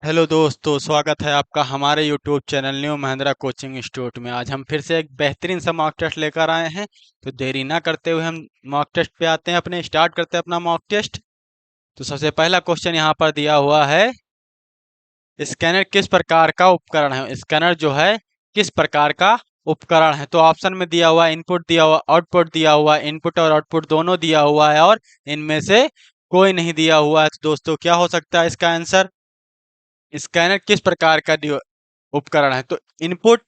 Hello दोस्तों, स्वागत है आपका हमारे YouTube channel new Mahindra coaching institute में। आज हम फिर से एक बेहतरीन सा मॉक टेस्ट लेकर आए हैं। तो देरी ना करते हुए हम मॉक टेस्ट पे आते हैं, अपने स्टार्ट करते हैं अपना मॉक टेस्ट। तो सबसे पहला क्वेश्चन यहाँ पर दिया हुआ है, स्कैनर किस प्रकार का उपकरण है। स्कैनर जो है किस प्रकार का उपकरण है। तो ऑप्शन में दिया हुआ इनपुट, दिया हुआ आउटपुट, दिया हुआ इनपुट और आउटपुट दोनों दिया हुआ है, और इनमें से कोई नहीं दिया हुआ है। तो दोस्तों क्या हो सकता है इसका आंसर। स्कैनर किस प्रकार का उपकरण है। तो इनपुट,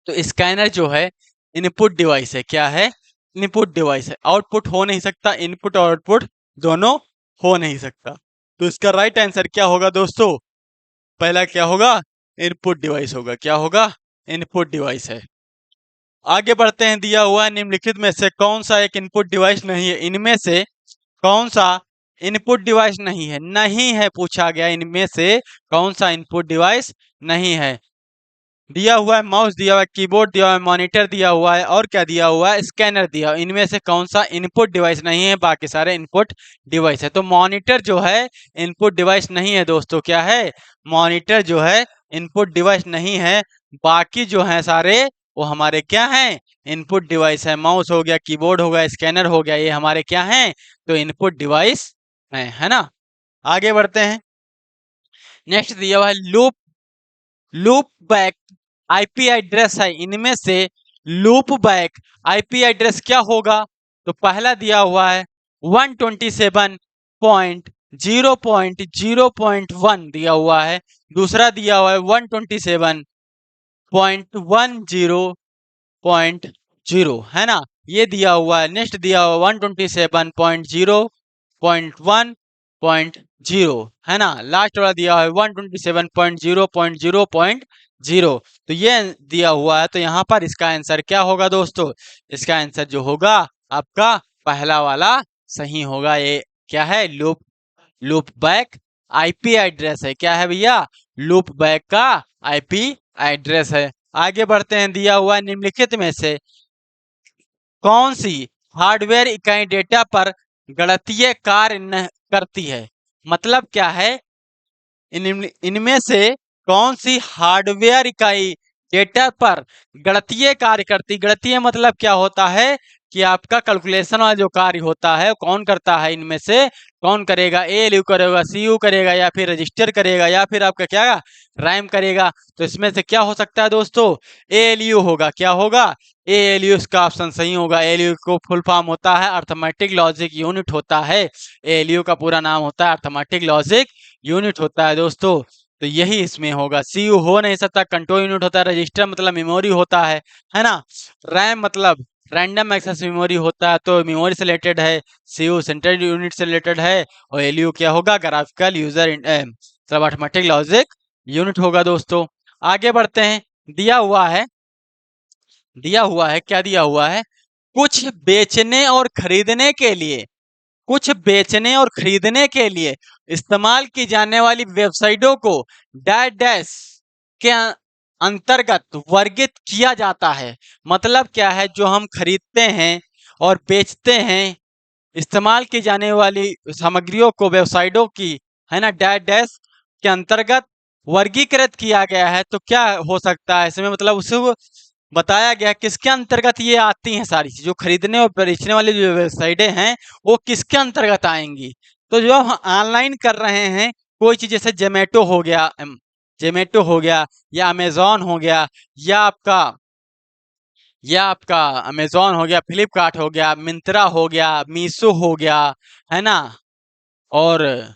तो स्कैनर जो है इनपुट डिवाइस है। क्या है? इनपुट डिवाइस है। आउटपुट हो नहीं सकता, इनपुट और आउटपुट दोनों हो नहीं सकता। तो इसका राइट आंसर क्या होगा दोस्तों? पहला क्या होगा? इनपुट डिवाइस होगा। क्या होगा? इनपुट डिवाइस है। आगे बढ़ते हैं। दिया हुआ है, निम्नलिखित में से कौन सा एक इनपुट डिवाइस नहीं है। इनमें से कौन सा इनपुट डिवाइस नहीं है। नहीं है पूछा गया, इनमें से कौन सा इनपुट डिवाइस नहीं है। दिया हुआ है माउस, दिया हुआ है कीबोर्ड, दिया हुआ है मॉनिटर, दिया हुआ है और क्या दिया हुआ है, स्कैनर दिया हुआ है। इनमें से कौन सा इनपुट डिवाइस नहीं है। बाकी सारे इनपुट डिवाइस है। तो मॉनिटर जो है इनपुट डिवाइस नहीं है दोस्तों। क्या है? मॉनिटर जो है इनपुट डिवाइस नहीं है। बाकी जो है सारे वो हमारे क्या हैं? इनपुट डिवाइस है। माउस हो गया, कीबोर्ड हो गया, स्कैनर हो गया, ये हमारे क्या हैं? तो इनपुट डिवाइस है ना। आगे बढ़ते हैं। नेक्स्ट दिया हुआ है loop, loop back IP address है। इनमें से लूप बैक आईपी एड्रेस क्या होगा। तो पहला दिया हुआ है 127.0.0.1 दिया हुआ है। दूसरा दिया हुआ है 127.10.0 है ना, ये दिया हुआ है। नेक्स्ट दिया हुआ 127.0.1.0 है ना। लास्ट वाला दिया हुआ है 127.0.0.0। तो ये दिया हुआ है। तो यहाँ पर इसका आंसर क्या होगा दोस्तों? इसका आंसर जो होगा आपका पहला वाला सही होगा। ये क्या है? Loop, loop back IP address है। क्या है भैया? लूप बैक का आईपी एड्रेस है। आगे बढ़ते हैं। दिया हुआ है, निम्नलिखित में से कौन सी हार्डवेयर इकाई डेटा पर गणितीय कार्य न करती है। मतलब क्या है? इनमें से कौन सी हार्डवेयर इकाई डेटा पर गणितीय कार्य करती। गणितीय मतलब क्या होता है कि आपका कैलकुलेशन वाला जो कार्य होता है कौन करता है। इनमें से कौन करेगा? एएलयू करेगा, सीयू करेगा, या फिर रजिस्टर करेगा, या फिर आपका क्या रैम करेगा। तो इसमें से क्या हो सकता है दोस्तों? एएलयू होगा। क्या होगा? एएलयू इसका ऑप्शन सही होगा। एएलयू को फुल फॉर्म होता है अर्थमेटिक लॉजिक यूनिट होता है। एएलयू का पूरा नाम होता है अर्थमेटिक लॉजिक यूनिट होता है दोस्तों। तो यही इसमें होगा। सीयू हो नहीं सकता, कंट्रोल यूनिट होता है। रजिस्टर मतलब मेमोरी होता है ना। रैम मतलब रैंडम एक्सेस मेमोरी होता है, तो मेमोरी से रिलेटेड है। सीयू सेंट्रल यूनिट से रिलेटेड है। और एलयू क्या होगा? ग्राफिकल यूजर मतलब अर्थमेटिक लॉजिक यूनिट होगा दोस्तों। आगे बढ़ते हैं। दिया हुआ है, दिया हुआ है, क्या दिया हुआ है? कुछ बेचने और खरीदने के लिए, कुछ बेचने और खरीदने के लिए इस्तेमाल की जाने वाली वेबसाइटों को डैश डैश के अंतर्गत वर्गित किया जाता है। मतलब क्या है? जो हम खरीदते हैं और बेचते हैं, इस्तेमाल की जाने वाली सामग्रियों को वेबसाइटों की, है ना, डैश डैश के अंतर्गत वर्गीकृत किया गया है। तो क्या हो सकता है इसमें? मतलब उसे बताया गया किसके अंतर्गत ये आती हैं सारी चीज। जो खरीदने और बेचने वाली जो वेबसाइटें हैं वो किसके अंतर्गत आएंगी। तो जो हम ऑनलाइन कर रहे हैं कोई चीज, जैसे जोमेटो हो गया, जोमेटो हो गया, या अमेजोन हो गया, या आपका अमेजोन हो गया, फ्लिपकार्ट हो गया, मिंत्रा हो गया, मीशो हो गया, है ना, और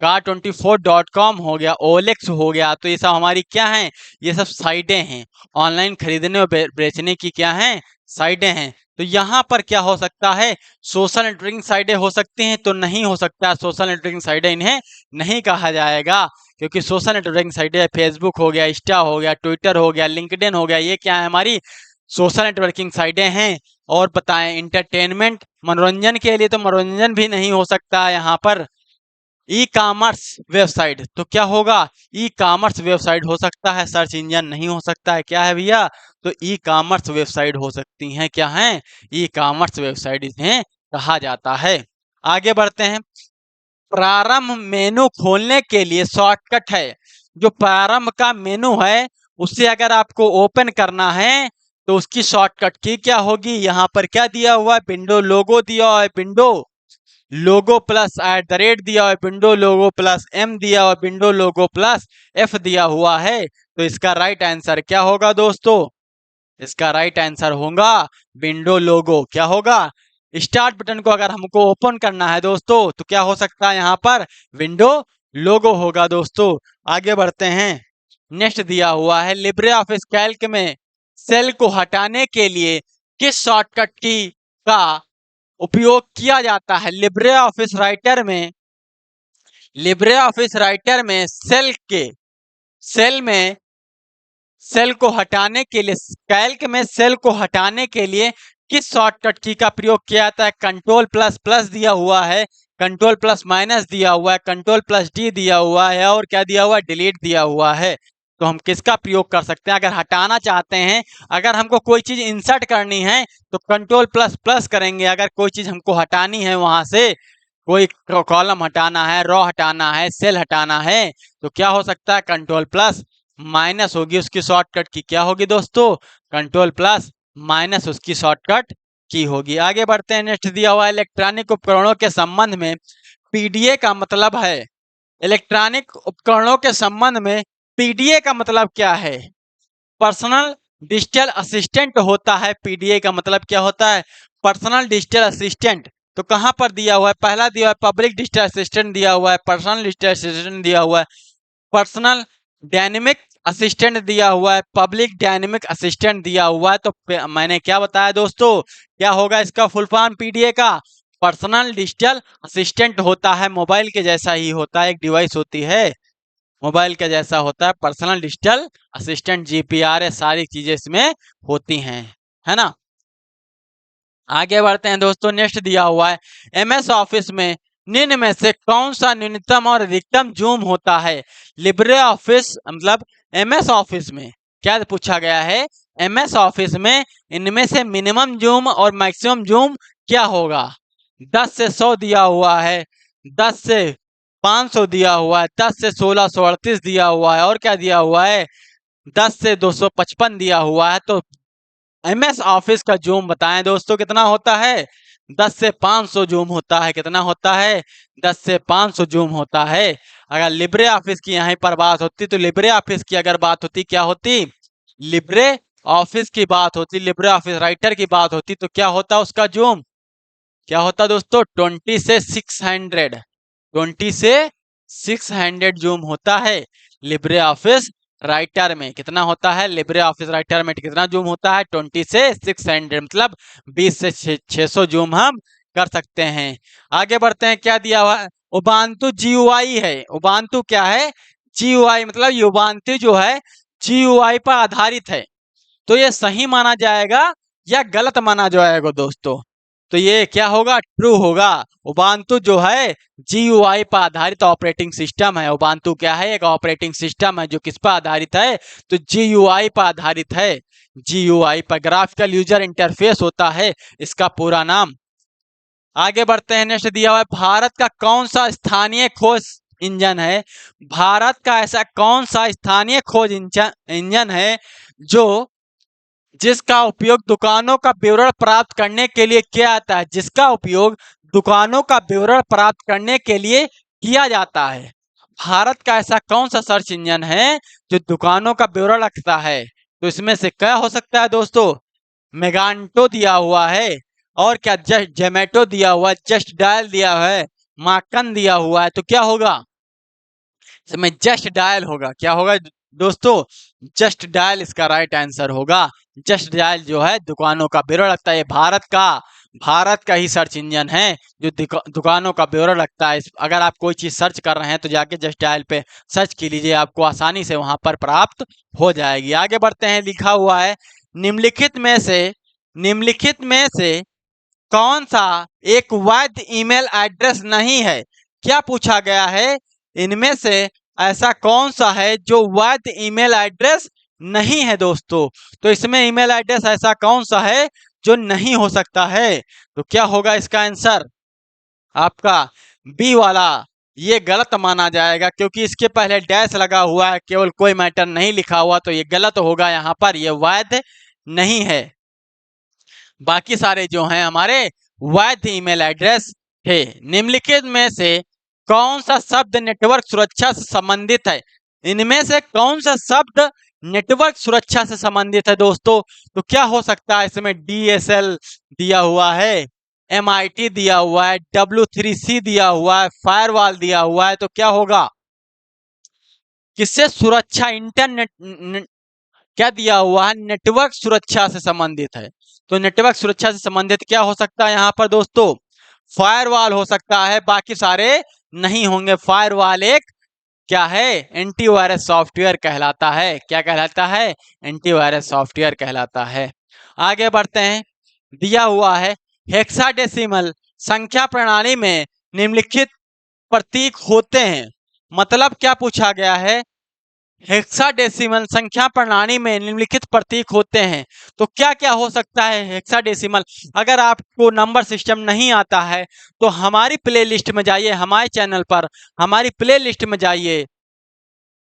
car24.com हो गया, ओलेक्स हो गया। तो ये सब हमारी क्या हैं? ये सब साइटें हैं। ऑनलाइन खरीदने और बेचने की क्या हैं? साइटें हैं। तो यहाँ पर क्या हो सकता है? सोशल नेटवर्किंग साइटें हो सकती हैं। तो नहीं हो सकता। सोशल नेटवर्किंग साइटें इन्हें नहीं कहा जाएगा, क्योंकि सोशल नेटवर्किंग साइटें फेसबुक हो गया, इंस्टा हो गया, ट्विटर हो गया, लिंक्डइन हो गया, ये क्या है? हमारी सोशल नेटवर्किंग साइटें हैं। और बताएं, इंटरटेनमेंट मनोरंजन के लिए, तो मनोरंजन भी नहीं हो सकता यहाँ पर। ई कॉमर्स वेबसाइट, तो क्या होगा? ई कॉमर्स वेबसाइट हो सकता है, सर्च इंजन नहीं हो सकता है। क्या है भैया? तो ई कॉमर्स वेबसाइट हो सकती हैं। क्या है? ई कॉमर्स वेबसाइट इन्हें कहा जाता है। आगे बढ़ते हैं। प्रारंभ मेनू खोलने के लिए शॉर्टकट है। जो प्रारंभ का मेनू है उससे अगर आपको ओपन करना है तो उसकी शॉर्टकट की क्या होगी, यहाँ पर क्या दिया हुआ है, विंडो लोगो दिया हुआ है, विंडो लोगो प्लस @ दिया हुआ है, विंडो लोगो प्लस M दिया हुआ है, विंडो लोगो प्लस F दिया हुआ है। तो इसका राइट आंसर क्या होगा दोस्तों, इसका राइट आंसर होगा विंडो लोगो। क्या होगा, स्टार्ट बटन को अगर हमको ओपन करना है दोस्तों तो क्या हो सकता है, यहाँ पर विंडो लोगो होगा दोस्तों। आगे बढ़ते हैं, नेक्स्ट दिया हुआ है लिब्रे ऑफिस कैल्क में सेल को हटाने के लिए किस शॉर्टकट की का उपयोग किया जाता है। लिब्रे ऑफिस राइटर में सेल में सेल को हटाने के लिए, कैल्क में सेल को हटाने के लिए किस शॉर्टकट की का प्रयोग किया जाता है। कंट्रोल प्लस प्लस दिया हुआ है, कंट्रोल प्लस माइनस दिया हुआ है, कंट्रोल प्लस डी दिया हुआ है और क्या दिया हुआ है, डिलीट दिया हुआ है। तो हम किसका प्रयोग कर सकते हैं, अगर हटाना चाहते हैं, अगर हमको कोई चीज इंसर्ट करनी है तो कंट्रोल प्लस प्लस करेंगे। अगर कोई चीज हमको हटानी है, वहां से कोई कॉलम हटाना है, रो हटाना है, सेल हटाना है, तो क्या हो सकता है, कंट्रोल प्लस माइनस होगी उसकी शॉर्टकट की। क्या होगी दोस्तों, कंट्रोल प्लस माइनस उसकी शॉर्टकट की होगी। आगे बढ़ते हैं, नेक्स्ट दिया हुआ इलेक्ट्रॉनिक उपकरणों के संबंध में पीडीए का मतलब है। इलेक्ट्रॉनिक उपकरणों के संबंध में पीडीए का मतलब क्या है, पर्सनल डिजिटल असिस्टेंट होता है। पीडीए का मतलब क्या होता है, पर्सनल डिजिटल असिस्टेंट। तो कहां पर दिया हुआ है, पहला दिया हुआ है पब्लिक डिजिटल असिस्टेंट दिया हुआ है, पर्सनल डिजिटल असिस्टेंट दिया हुआ है, पर्सनल डायनेमिक असिस्टेंट दिया हुआ है, पब्लिक डायनेमिक असिस्टेंट दिया हुआ है। तो मैंने क्या बताया दोस्तों, क्या होगा इसका फुल फॉर्म पीडीए का, पर्सनल डिजिटल असिस्टेंट होता है। मोबाइल के जैसा ही होता है, एक डिवाइस होती है मोबाइल के जैसा होता है, पर्सनल डिजिटल असिस्टेंट, जीपीआर सारी चीजें इसमें होती हैं, है ना। आगे बढ़ते हैं दोस्तों, नेक्स्ट दिया हुआ है एमएस ऑफिस में निम्न में से कौन सा न्यूनतम और अधिकतम जूम होता है। लिब्रे ऑफिस मतलब एमएस ऑफिस में क्या पूछा गया है, एमएस ऑफिस में इनमें से मिनिमम जूम और मैक्सिमम जूम क्या होगा। 10 से 100 दिया हुआ है, 10 से 500 दिया हुआ है, 10 से 1638 दिया हुआ है और क्या दिया हुआ है, 10 से 255 दिया हुआ है। तो एमएस ऑफिस का जूम बताएं दोस्तों कितना होता है, 10 से 500 जूम होता है। कितना होता है, 10 से 500 जूम होता है। अगर लिब्रे ऑफिस की यहाँ पर बात होती तो लिब्रे ऑफिस की अगर बात होती क्या होती, लिब्रे ऑफिस की बात होती, लिब्रे ऑफिस राइटर की बात होती तो क्या होता उसका जूम, क्या होता दोस्तों, 20 से 600, 20 से 600 जूम होता है। लिब्रे ऑफिस राइटर में कितना होता है, लिब्रे ऑफिस राइटर में कितना जूम होता है, 20 से 600, मतलब 20 से 600 जूम हम कर सकते हैं। आगे बढ़ते हैं, क्या दिया हुआ है, उबांटू जीयूआई है। उबांटू क्या है, जीयूआई मतलब उबांटू जो है जीयूआई पर आधारित है। तो ये सही माना जाएगा या गलत माना जाएगा दोस्तों, तो ये क्या होगा, ट्रू होगा। उबांटू जो है जीयूआई पर आधारित ऑपरेटिंग सिस्टम है। उबांटू क्या है, एक ऑपरेटिंग सिस्टम है जो किस पर आधारित है, तो जीयूआई पर आधारित है। जीयूआई पर ग्राफिकल यूजर इंटरफेस होता है इसका पूरा नाम। आगे बढ़ते हैं, नेक्स्ट दिया हुआ है भारत का कौन सा स्थानीय खोज इंजन है। भारत का ऐसा कौन सा स्थानीय खोज इंजन है जो जिसका उपयोग दुकानों का विवरण प्राप्त करने के लिए किया जाता है, जिसका उपयोग दुकानों का विवरण प्राप्त करने के लिए किया जाता है। भारत का ऐसा कौन सा सर्च इंजन है जो दुकानों का विवरण रखता है, तो इसमें से क्या हो सकता है दोस्तों, मेगांटो दिया हुआ है और क्या जस्ट जोमेटो दिया हुआ है, जस्ट डायल दिया हुआ है, माकन दिया हुआ है। तो क्या होगा इसमें, जस्ट डायल होगा। क्या होगा दोस्तों, जस्ट डायल इसका राइट आंसर होगा। जस्ट डायल जो है दुकानों का विवरण रखता है, भारत का ही सर्च इंजन है जो दुकानों का विवरण रखता है। अगर आप कोई चीज सर्च कर रहे हैं तो जाके जस्ट डायल पे सर्च की लीजिए, आपको आसानी से वहां पर प्राप्त हो जाएगी। आगे बढ़ते हैं, लिखा हुआ है निम्नलिखित में से कौन सा एक वैध ईमेल एड्रेस नहीं है। क्या पूछा गया है, इनमें से ऐसा कौन सा है जो वैध ईमेल एड्रेस नहीं है दोस्तों। तो इसमें ईमेल एड्रेस ऐसा कौन सा है जो नहीं हो सकता है, तो क्या होगा इसका आंसर आपका बी वाला, ये गलत माना जाएगा क्योंकि इसके पहले डैश लगा हुआ है, केवल कोई मैटर नहीं लिखा हुआ, तो ये गलत होगा, यहाँ पर ये वैध नहीं है। बाकी सारे जो हैं हमारे वैध ईमेल एड्रेस थे। निम्नलिखित में से कौन सा शब्द नेटवर्क सुरक्षा से संबंधित है? इनमें से कौन सा शब्द नेटवर्क सुरक्षा से संबंधित है दोस्तों? तो क्या हो सकता है इसमें? DSL दिया हुआ है, MIT दिया हुआ है, W3C दिया हुआ है, फायरवॉल दिया हुआ है, तो क्या होगा? किससे सुरक्षा? इंटरनेट क्या दिया हुआ है? नेटवर्क सुरक्षा से संबंधित है। तो नेटवर्क सुरक्षा से संबंधित क्या हो सकता है यहाँ पर दोस्तों? फायरवॉल हो सकता है, बाकी सारे नहीं होंगे। फायरवॉल एक क्या है? एंटीवायरस सॉफ्टवेयर कहलाता है। क्या कहलाता है? एंटीवायरस सॉफ्टवेयर कहलाता है। आगे बढ़ते हैं। दिया हुआ है हेक्साडेसिमल संख्या प्रणाली में निम्नलिखित प्रतीक होते हैं। मतलब क्या पूछा गया है? हेक्साडेसिमल संख्या प्रणाली में निम्नलिखित प्रतीक होते हैं, तो क्या क्या हो सकता है हेक्साडेसिमल? अगर आपको नंबर सिस्टम नहीं आता है तो हमारी प्लेलिस्ट में जाइए, हमारे चैनल पर हमारी प्लेलिस्ट में जाइए,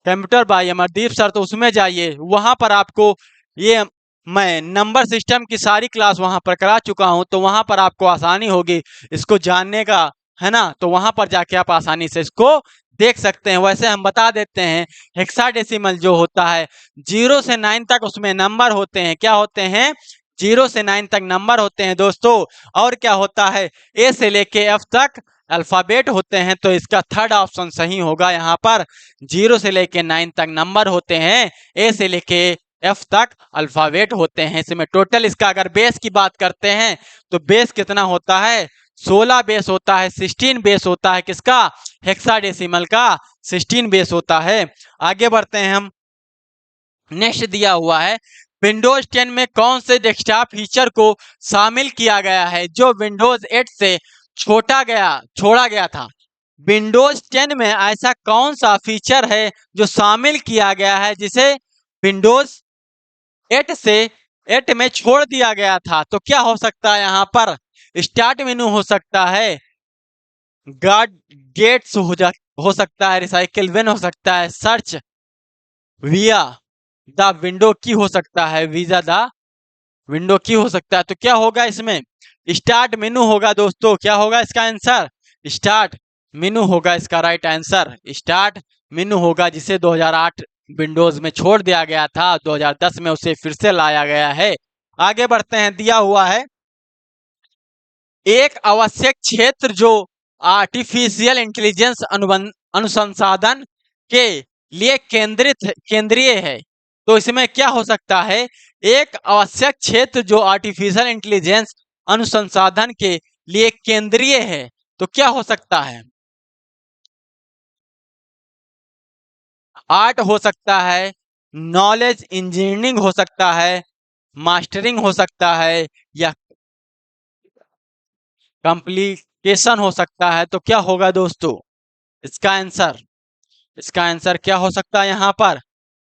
कंप्यूटर बाय अमरदीप सर, तो उसमें जाइए, वहां पर आपको ये मैं नंबर सिस्टम की सारी क्लास वहां पर करा चुका हूं, तो वहां पर आपको आसानी होगी इसको जानने का, है ना? तो वहां पर जाके आप आसानी से इसको देख सकते हैं। वैसे हम बता देते हैं, हेक्साडेसिमल जो होता है 0 से 9 तक उसमें नंबर होते हैं। क्या होते हैं? 0 से 9 तक नंबर होते हैं दोस्तों। और क्या होता है? A से लेके F तक अल्फाबेट होते हैं, तो इसका थर्ड ऑप्शन सही होगा। यहाँ पर 0 से लेके 9 तक नंबर होते हैं, A से लेके F तक अल्फाबेट होते हैं। इसमें टोटल इसका अगर बेस की बात करते हैं तो बेस कितना होता है? 16 बेस होता है, 16 बेस होता है। किसका? हेक्साडेसिमल का 16 बेस होता है। आगे बढ़ते हैं हम। नेक्स्ट दिया हुआ है विंडोज 10 में कौन से डेस्कटॉप फीचर को शामिल किया गया है जो विंडोज 8 से छोड़ा गया था? विंडोज 10 में ऐसा कौन सा फीचर है जो शामिल किया गया है जिसे विंडोज 8 से 8 में छोड़ दिया गया था? तो क्या हो सकता है यहाँ पर? स्टार्ट मेनू हो सकता है, गार्ड गेट्स हो सकता है, रिसाइकिल विन हो सकता है, सर्च विया द विंडो की हो सकता है, वीजा द विंडो की हो सकता है। तो क्या होगा इसमें? स्टार्ट मेनू होगा दोस्तों। क्या होगा इसका आंसर? स्टार्ट मेनू होगा इसका राइट आंसर। स्टार्ट मेनू होगा, जिसे 2008 विंडोज में छोड़ दिया गया था, 2010 में उसे फिर से लाया गया है। आगे बढ़ते हैं। दिया हुआ है एक आवश्यक क्षेत्र जो आर्टिफिशियल इंटेलिजेंस अनुसंधान के लिए केंद्रीय है, तो इसमें क्या हो सकता है? एक आवश्यक क्षेत्र जो आर्टिफिशियल इंटेलिजेंस अनुसंधान के लिए केंद्रीय है, तो क्या हो सकता है? आर्ट हो सकता है, नॉलेज इंजीनियरिंग हो सकता है, मास्टरिंग हो सकता है, या कॉम्प्लिकेशन हो सकता है। तो क्या होगा दोस्तों इसका आंसर? इसका आंसर क्या हो सकता है यहाँ पर?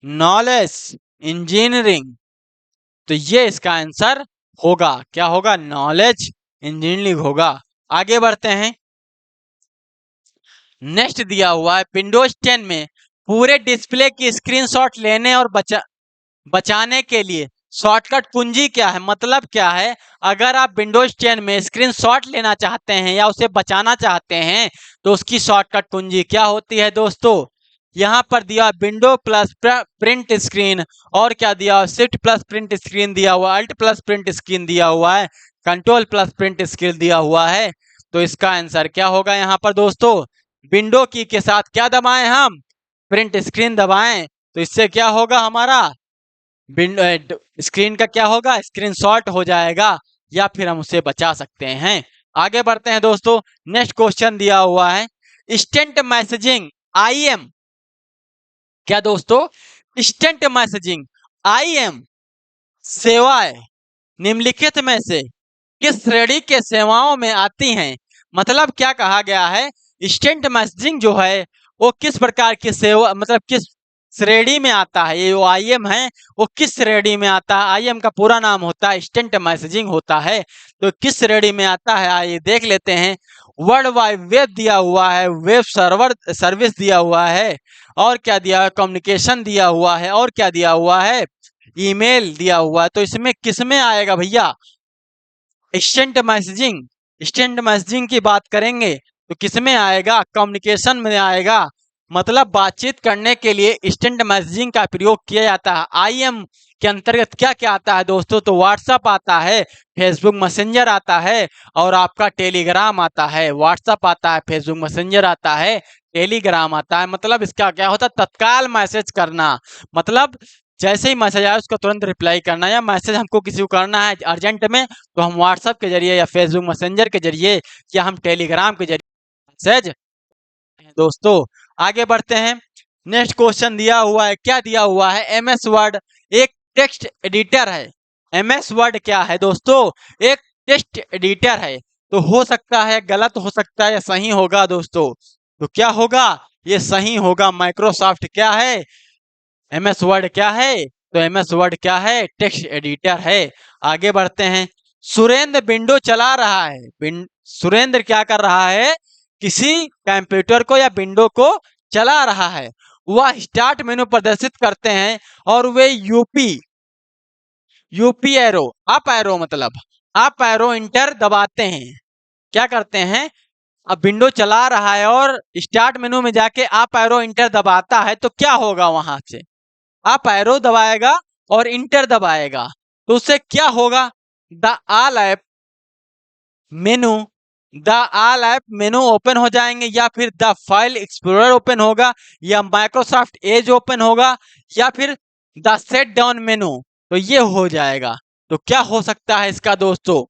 Knowledge engineering. तो ये इसका आंसर होगा। क्या होगा? नॉलेज इंजीनियरिंग होगा। आगे बढ़ते हैं। नेक्स्ट दिया हुआ है विंडोज 10 में पूरे डिस्प्ले की स्क्रीनशॉट लेने और बचाने के लिए शॉर्टकट कुंजी क्या है? मतलब क्या है? अगर आप विंडोज 10 में स्क्रीनशॉट लेना चाहते हैं या उसे बचाना चाहते हैं तो उसकी शॉर्टकट कुंजी क्या होती है दोस्तों? यहाँ पर दिया विंडो प्लस प्रिंट स्क्रीन, और क्या दिया? शिफ्ट प्लस प्रिंट स्क्रीन दिया हुआ, अल्ट प्लस प्रिंट स्क्रीन दिया हुआ है, कंट्रोल प्लस प्रिंट स्क्रीन दिया हुआ है। तो इसका आंसर क्या होगा यहाँ पर दोस्तों? विंडो की के साथ क्या दबाएं हम? प्रिंट स्क्रीन दबाएं, तो इससे क्या होगा? हमारा स्क्रीन का क्या होगा? स्क्रीनशॉट हो जाएगा, या फिर हम उसे बचा सकते हैं। आगे बढ़ते हैं दोस्तों। नेक्स्ट क्वेश्चन दिया हुआ है इंस्टेंट मैसेजिंग IM। क्या दोस्तों? इंस्टेंट मैसेजिंग IM सेवाएं निम्नलिखित में से किस श्रेणी के सेवाओं में आती हैं? मतलब क्या कहा गया है? इंस्टेंट मैसेजिंग जो है वो किस प्रकार की सेवा, मतलब किस श्रेणी में आता है? ये जो IM है वो किस श्रेणी में आता है? IM का पूरा नाम होता है इंस्टेंट मैसेजिंग होता है। तो किस श्रेणी में आता है आइए देख लेते हैं। वर्ल्ड वाइड वेब दिया हुआ है, वेब सर्वर सर्विस दिया हुआ है, और क्या दिया है, कम्युनिकेशन दिया हुआ है, और क्या दिया हुआ है, ईमेल दिया हुआ है। तो इसमें किसमें आएगा भैया, इंस्टेंट मैसेजिंग। इंस्टेंट मैसेजिंग की बात करेंगे तो किसमें आएगा, कम्युनिकेशन में आएगा। मतलब बातचीत करने के लिए इंस्टेंट मैसेजिंग का प्रयोग किया जाता है। आईएम के अंतर्गत क्या क्या आता है दोस्तों, तो व्हाट्सएप आता है, फेसबुक मैसेंजर आता है, और आपका टेलीग्राम आता है। व्हाट्सएप आता है, फेसबुक मैसेंजर आता है, टेलीग्राम आता है। मतलब इसका क्या होता है, तत्काल मैसेज करना। मतलब जैसे ही मैसेज आया उसका तुरंत रिप्लाई करना, या मैसेज हमको किसी को करना है अर्जेंट में तो हम व्हाट्सएप के जरिए या फेसबुक मैसेंजर के जरिए या हम टेलीग्राम के जरिए मैसेज। दोस्तों आगे बढ़ते हैं। नेक्स्ट क्वेश्चन दिया हुआ है, क्या दिया हुआ है, एमएस वर्ड एक टेक्स्ट एडिटर है। एमएस वर्ड क्या है दोस्तों, एक टेक्स्ट एडिटर है। तो हो सकता है गलत हो सकता है या सही होगा दोस्तों, तो क्या होगा, ये सही होगा। माइक्रोसॉफ्ट क्या है, एमएस वर्ड क्या है, तो एमएस वर्ड क्या है, टेक्स्ट एडिटर है। आगे बढ़ते हैं। सुरेंद्र विंडो चला रहा है। सुरेंद्र क्या कर रहा है, किसी कंप्यूटर को या विंडो को चला रहा है। वह स्टार्ट मेनू प्रदर्शित करते हैं और वे यूपी एरो, अप एरो मतलब अप एरो इंटर दबाते हैं। क्या करते हैं, अब विंडो चला रहा है और स्टार्ट मेनू में जाके अप एरो इंटर दबाता है, तो क्या होगा, वहां से अप एरो दबाएगा और इंटर दबाएगा, तो उससे क्या होगा, the all app menu the all app menu open हो जाएंगे, या फिर द फाइल एक्सप्लोरर ओपन होगा, या माइक्रोसॉफ्ट एज ओपन होगा, या फिर द सेट डाउन मेनू, तो ये हो जाएगा। तो क्या हो सकता है इसका दोस्तों,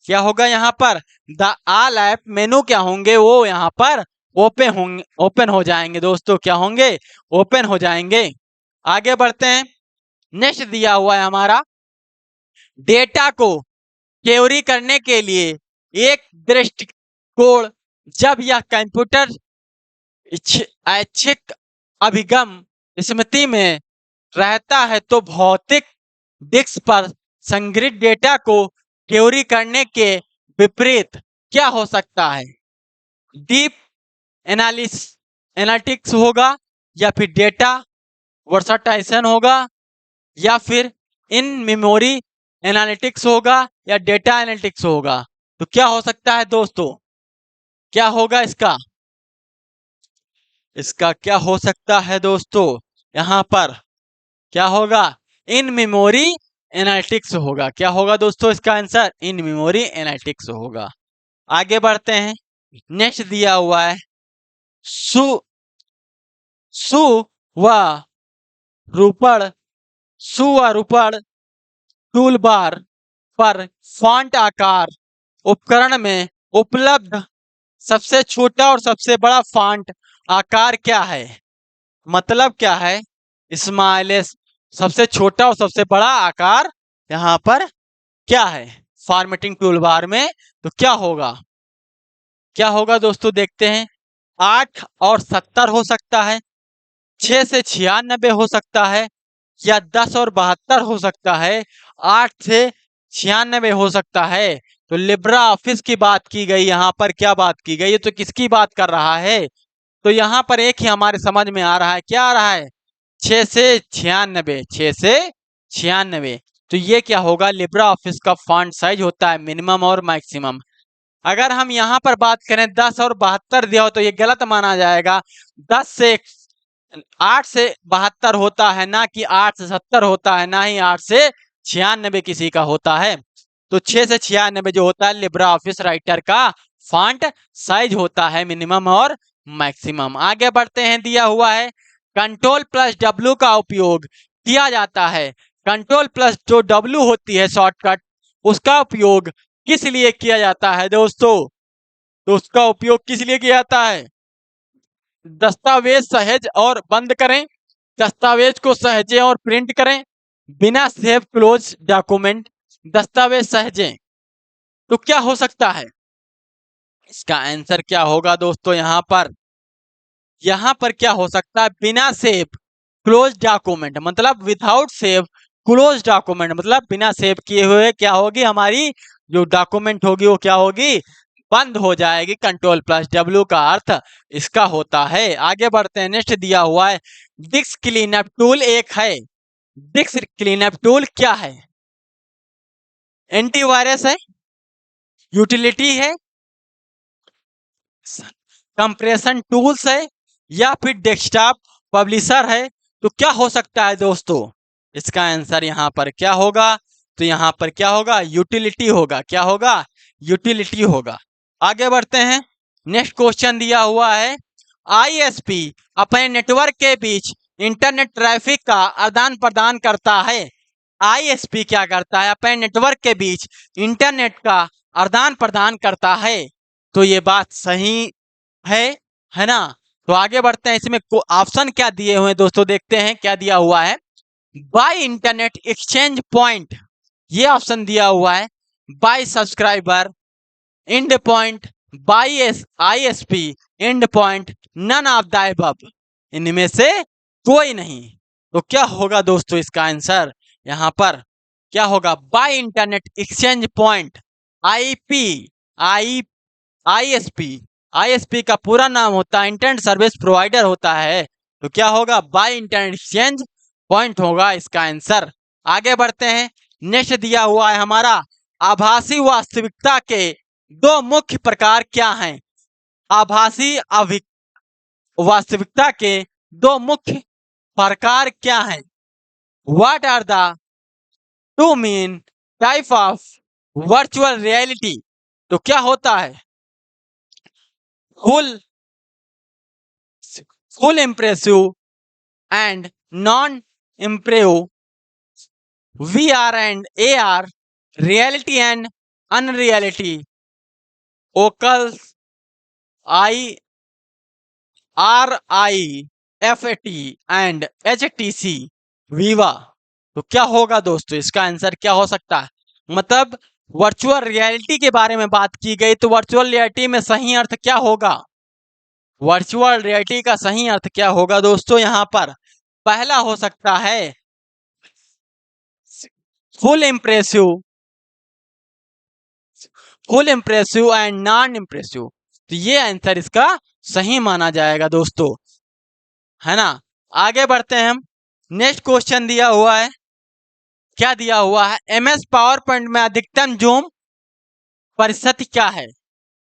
क्या होगा यहाँ पर, द ऑल ऐप मेनू क्या होंगे, वो यहाँ पर ओपन हो जाएंगे दोस्तों, क्या होंगे, ओपन हो जाएंगे। आगे बढ़ते हैं। नेक्स्ट दिया हुआ है हमारा, डेटा को क्वेरी करने के लिए एक दृष्टिकोण, जब यह कंप्यूटर ऐच्छिक अभिगम स्मृति में रहता है तो भौतिक डिस्क पर संग्रहित डेटा को क्वेरी करने के विपरीत क्या हो सकता है, डीप एनालिटिक्स होगा, या फिर डेटा वर्सटाइजेशन होगा, या फिर इन मेमोरी एनालिटिक्स होगा, या डेटा एनालिटिक्स होगा। तो क्या हो सकता है दोस्तों, क्या होगा इसका, इसका क्या हो सकता है दोस्तों, यहाँ पर क्या होगा, इन मेमोरी एनालिटिक्स होगा। क्या होगा दोस्तों इसका आंसर, इन मेमोरी एनालिटिक्स होगा। आगे बढ़ते हैं। नेक्स्ट दिया हुआ है, सु सु व रूपड़ सुवरूपण टूल बार पर फॉन्ट आकार उपकरण में उपलब्ध सबसे छोटा और सबसे बड़ा फॉन्ट आकार क्या है। मतलब क्या है, स्माइलेस सबसे छोटा और सबसे बड़ा आकार यहाँ पर क्या है फॉर्मेटिंग टूल बार में, तो क्या होगा, क्या होगा दोस्तों देखते हैं। 8 और 70 हो सकता है, 6 से 96 हो सकता है, या 10 और 72 हो सकता है, 8 से 96 हो सकता है। तो लिब्रा ऑफिस की बात की गई, यहाँ पर क्या बात की गई है, तो किसकी बात कर रहा है, तो यहाँ पर एक ही हमारे समझ में आ रहा है, क्या आ रहा है, 6 से 96, 6 से 96। तो ये क्या होगा, लिब्रा ऑफिस का फॉन्ट साइज होता है मिनिमम और मैक्सिमम। अगर हम यहाँ पर बात करें 10 और 72 दिया हो तो ये गलत माना जाएगा। 10 से 8 से 72 होता है, ना कि 8 से 70 होता है, ना ही 8 से 96 किसी का होता है। तो 6 से 96 जो होता है लिब्रा ऑफिस राइटर का फॉन्ट साइज होता है मिनिमम और मैक्सिमम। आगे बढ़ते हैं। दिया हुआ है कंट्रोल प्लस डब्ल्यू का उपयोग किया जाता है। कंट्रोल प्लस जो डब्ल्यू होती है शॉर्टकट, उसका उपयोग किस लिए किया जाता है दोस्तों, तो उसका उपयोग किस लिए किया जाता है, दस्तावेज सहेज और बंद करें, दस्तावेज को सहेजें और प्रिंट करें, बिना सेव क्लोज डॉक्यूमेंट दस्तावेज सहेजें। तो क्या हो सकता है इसका आंसर, क्या होगा दोस्तों, यहाँ पर क्या हो सकता है, बिना सेव क्लोज डॉक्यूमेंट, मतलब विदाउट सेव क्लोज डॉक्यूमेंट, मतलब बिना सेव किए हुए क्या होगी हमारी जो डॉक्यूमेंट होगी वो क्या होगी, बंद हो जाएगी। कंट्रोल प्लस डब्ल्यू का अर्थ इसका होता है। आगे बढ़ते हैं, नेक्स्ट दिया हुआ है डिस्क क्लीनअप टूल एक है। डिस्क क्लीनअप टूल क्या है? एंटीवायरस है, यूटिलिटी है, कंप्रेशन टूल्स है, या फिर डेस्कटॉप पब्लिशर है? तो क्या हो सकता है दोस्तों? इसका आंसर यहाँ पर क्या होगा? तो यहाँ पर क्या होगा? यूटिलिटी होगा। क्या होगा? यूटिलिटी होगा। आगे बढ़ते हैं, नेक्स्ट क्वेश्चन दिया हुआ है आईएसपी अपने नेटवर्क के बीच इंटरनेट ट्रैफिक का आदान प्रदान करता है। आईएसपी क्या करता है? अपने नेटवर्क के बीच इंटरनेट का आदान प्रदान करता है। तो ये बात सही है ना? तो आगे बढ़ते हैं, इसमें ऑप्शन क्या दिए हुए हैं दोस्तों, देखते हैं क्या दिया हुआ है। बाय इंटरनेट एक्सचेंज पॉइंट, ये ऑप्शन दिया हुआ है। By subscriber, end point, by ISP, end point, none of the above, इनमें से कोई नहीं। तो क्या होगा दोस्तों इसका आंसर? यहाँ पर क्या होगा? By internet exchange point, IP, ISP. ISP का पूरा नाम होता है इंटरनेट सर्विस प्रोवाइडर होता है। तो क्या होगा? बाय इंटरनेट एक्सचेंज पॉइंट होगा इसका आंसर। आगे बढ़ते हैं, नेक्स्ट दिया हुआ है हमारा आभासी वास्तविकता के दो मुख्य प्रकार क्या हैं? आभासी वास्तविकता के दो मुख्य प्रकार क्या हैं? What are the two main type of virtual reality? तो क्या होता है? Full full impressive and non impressive, VR and AR, reality and unreality, Oculus, RIFT and HTC, Viva। तो क्या होगा दोस्तों इसका आंसर? क्या हो सकता है? मतलब वर्चुअल रियलिटी के बारे में बात की गई, तो वर्चुअल रियलिटी में सही अर्थ क्या होगा? वर्चुअल रियलिटी का सही अर्थ क्या होगा दोस्तों? यहाँ पर पहला हो सकता है full impressive and non impressive. तो ये आंसर इसका सही माना जाएगा दोस्तों, है ना? आगे बढ़ते हैं हम, नेक्स्ट क्वेश्चन दिया हुआ है, क्या दिया हुआ है? MS पावर पॉइंट में अधिकतम जूम प्रतिशत क्या है?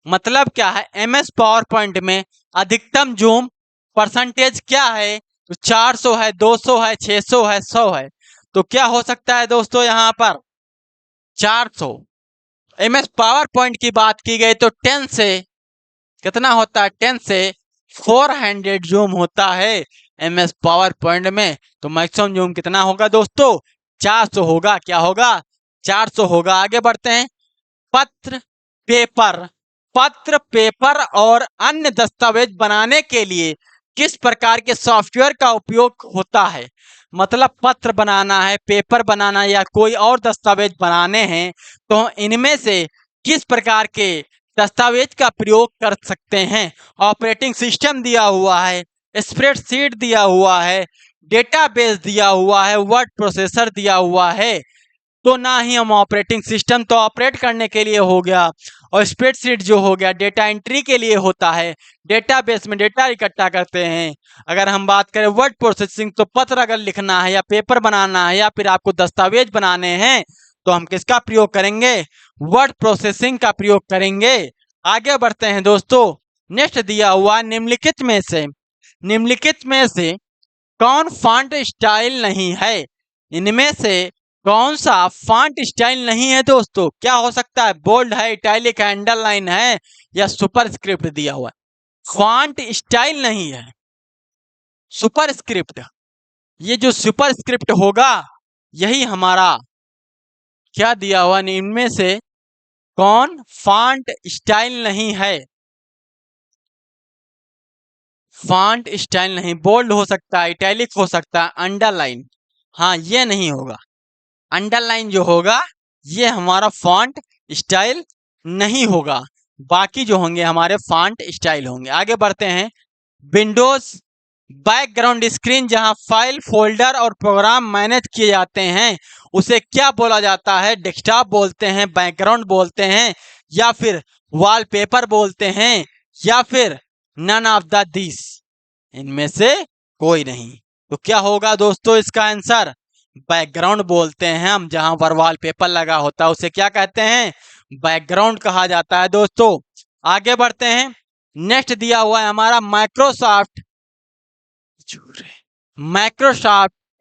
मतलब क्या है? MS पावर पॉइंट में अधिकतम जूम परसेंटेज क्या है? तो 400 है, 200 है, 600 है, 100 है। तो क्या हो सकता है दोस्तों यहाँ पर? 400। MS पावर पॉइंट की बात की गई तो 10 से कितना होता है? 10 से 400 जूम होता है MS पावर पॉइंट में। तो मैक्सिमम जूम कितना होगा दोस्तों? 400 होगा। क्या होगा? 400 होगा। आगे बढ़ते हैं, पत्र पेपर और अन्य दस्तावेज बनाने के लिए किस प्रकार के सॉफ्टवेयर का उपयोग होता है? मतलब पत्र बनाना है, पेपर बनाना या कोई और दस्तावेज बनाने हैं, तो इनमें से किस प्रकार के दस्तावेज का प्रयोग कर सकते हैं? ऑपरेटिंग सिस्टम दिया हुआ है, स्प्रेडशीट दिया हुआ है, डेटाबेस दिया हुआ है, वर्ड प्रोसेसर दिया हुआ है। तो ना ही हम ऑपरेटिंग सिस्टम तो ऑपरेट करने के लिए हो गया, और स्प्रेडशीट जो हो गया डेटा एंट्री के लिए होता है, डेटाबेस में डेटा इकट्ठा करते हैं। अगर हम बात करें वर्ड प्रोसेसिंग, तो पत्र अगर लिखना है या पेपर बनाना है या फिर आपको दस्तावेज बनाने हैं, तो हम किसका प्रयोग करेंगे? वर्ड प्रोसेसिंग का प्रयोग करेंगे। आगे बढ़ते हैं दोस्तों, नेक्स्ट दिया हुआ निम्नलिखित में से कौन फॉन्ट स्टाइल नहीं है? इनमें से कौन सा फॉन्ट स्टाइल नहीं है दोस्तों? क्या हो सकता है? बोल्ड है, इटैलिक है, अंडरलाइन है, या सुपरस्क्रिप्ट दिया हुआ है। फॉन्ट स्टाइल नहीं है, सुपरस्क्रिप्ट। ये जो सुपरस्क्रिप्ट होगा यही हमारा क्या दिया हुआ? इनमें से कौन फॉन्ट स्टाइल नहीं है? फॉन्ट स्टाइल नहीं, बोल्ड हो सकता है, इटैलिक हो सकता है, अंडरलाइन। हाँ, ये नहीं होगा। अंडरलाइन जो होगा ये हमारा फॉन्ट स्टाइल नहीं होगा, बाकी जो होंगे हमारे फॉन्ट स्टाइल होंगे। आगे बढ़ते हैं, विंडोज बैकग्राउंड स्क्रीन जहां फाइल, फोल्डर और प्रोग्राम मैनेज किए जाते हैं उसे क्या बोला जाता है? डेस्कटॉप बोलते हैं, बैकग्राउंड बोलते हैं, या फिर वॉलपेपर बोलते हैं, या फिर नन ऑफ द दिस, इनमें से कोई नहीं। तो क्या होगा दोस्तों इसका आंसर? बैकग्राउंड बोलते हैं हम, जहां पर वॉलपेपर लगा होता है उसे क्या कहते हैं? बैकग्राउंड कहा जाता है दोस्तों। आगे बढ़ते हैं। नेक्स्ट दिया हुआ है हमारा माइक्रोसॉफ्ट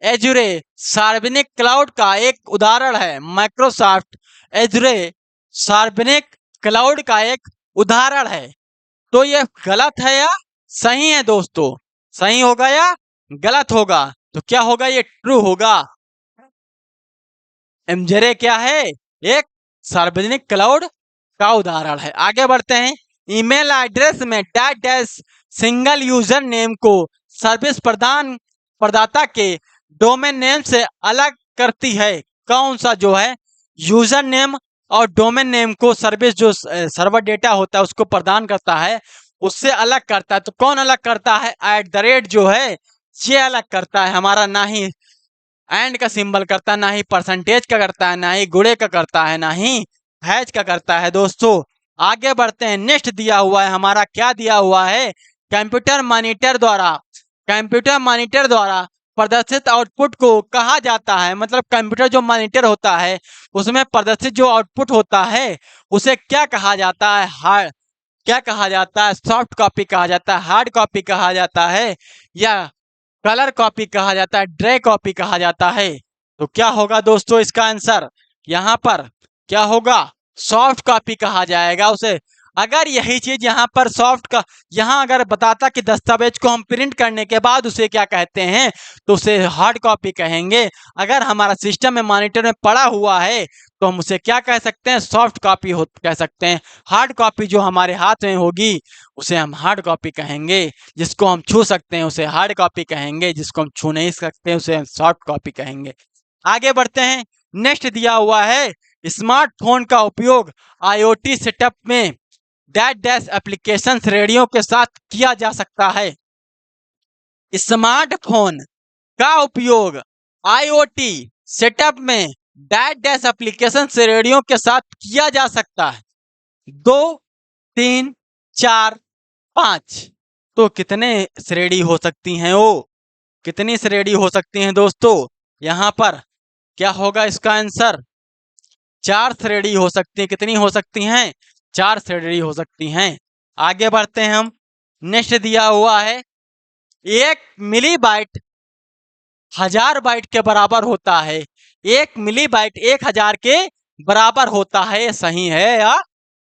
एजुरे सार्वजनिक क्लाउड का एक उदाहरण है। माइक्रोसॉफ्ट एजुरे सार्वजनिक क्लाउड का एक उदाहरण है। तो ये गलत है या सही है दोस्तों? सही होगा या गलत होगा? तो क्या होगा? ये ट्रू होगा। एमजेरे क्या है? एक सार्वजनिक क्लाउड का उदाहरण है। आगे बढ़ते हैं। ईमेल एड्रेस में dash dash single user name को सर्विस प्रदाता के डोमेन नेम से अलग करती है। कौन सा जो है यूजर नेम और डोमेन नेम को सर्विस जो सर्वर डेटा होता है उसको प्रदान करता है, उससे अलग करता है। तो कौन अलग करता है? @ जो है ये अलग करता है हमारा, ना ही एंड का सिंबल करता है, ना ही परसेंटेज का करता है, ना ही गुणे का करता है, ना ही हैज का करता है दोस्तों। आगे बढ़ते हैं। नेक्स्ट दिया हुआ है हमारा, क्या दिया हुआ है? कंप्यूटर मॉनिटर द्वारा प्रदर्शित आउटपुट को कहा जाता है। मतलब कंप्यूटर जो मॉनिटर होता है उसमें प्रदर्शित जो आउटपुट होता है उसे क्या कहा जाता है? क्या कहा जाता है? सॉफ्ट कॉपी कहा जाता है, हार्ड कॉपी कहा जाता है, या कलर कॉपी कहा जाता है, ड्राई कॉपी कहा जाता है? तो क्या होगा दोस्तों इसका आंसर? यहाँ पर क्या होगा? सॉफ्ट कॉपी कहा जाएगा उसे। अगर यही चीज यहाँ पर यहाँ अगर बताता कि दस्तावेज को हम प्रिंट करने के बाद उसे क्या कहते हैं, तो उसे हार्ड कॉपी कहेंगे। अगर हमारा सिस्टम में मॉनिटर में पड़ा हुआ है तो हम उसे क्या कह सकते हैं? सॉफ्ट कॉपी कह सकते हैं। हार्ड कॉपी जो हमारे हाथ में होगी उसे हम हार्ड कॉपी कहेंगे। जिसको हम छू सकते हैं उसे हार्ड कॉपी कहेंगे, जिसको हम छू नहीं सकते उसे हम सॉफ्ट कॉपी कहेंगे। आगे बढ़ते हैं। नेक्स्ट दिया हुआ है स्मार्टफोन का उपयोग IoT सेटअप में डैश डैश एप्लीकेशन श्रेणियों के साथ किया जा सकता है। स्मार्टफोन का उपयोग IoT सेटअप में डैश डैश एप्लीकेशन श्रेणियों के साथ किया जा सकता है। 2, 3, 4, 5। तो कितने श्रेणी हो सकती हैं? कितनी श्रेणी हो सकती हैं दोस्तों? यहाँ पर क्या होगा इसका आंसर? 4 श्रेणी हो सकती है। कितनी हो सकती हैं? 4 श्रेणी हो सकती हैं। आगे बढ़ते हैं हम। नेक्स्ट दिया हुआ है 1 मिलीबाइट 1000 बाइट के बराबर होता है। 1 मिलीबाइट 1000 के बराबर होता है। सही है या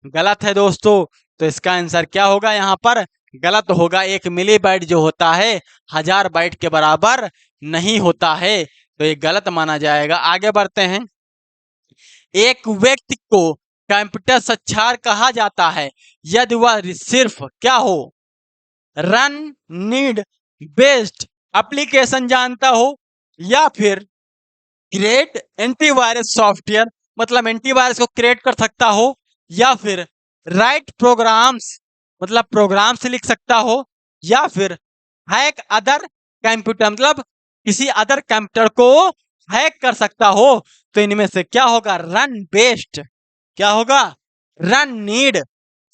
गलत है दोस्तों? तो इसका आंसर क्या होगा? यहाँ पर गलत होगा। 1 मिलीबाइट जो होता है 1000 बाइट के बराबर नहीं होता है, तो ये गलत माना जाएगा। आगे बढ़ते हैं। एक व्यक्ति को कंप्यूटर साक्षर कहा जाता है यदि वह सिर्फ क्या हो? रन नीड बेस्ड एप्लीकेशन जानता हो, या फिर क्रिएट एंटीवायरस सॉफ्टवेयर, मतलब एंटीवायरस को क्रिएट कर सकता हो, या फिर राइट प्रोग्राम्स, मतलब प्रोग्राम्स लिख सकता हो, या फिर हैक अदर कंप्यूटर, मतलब किसी अदर कंप्यूटर को हैक कर सकता हो। तो इनमें से क्या होगा? Run based. क्या होगा? Run need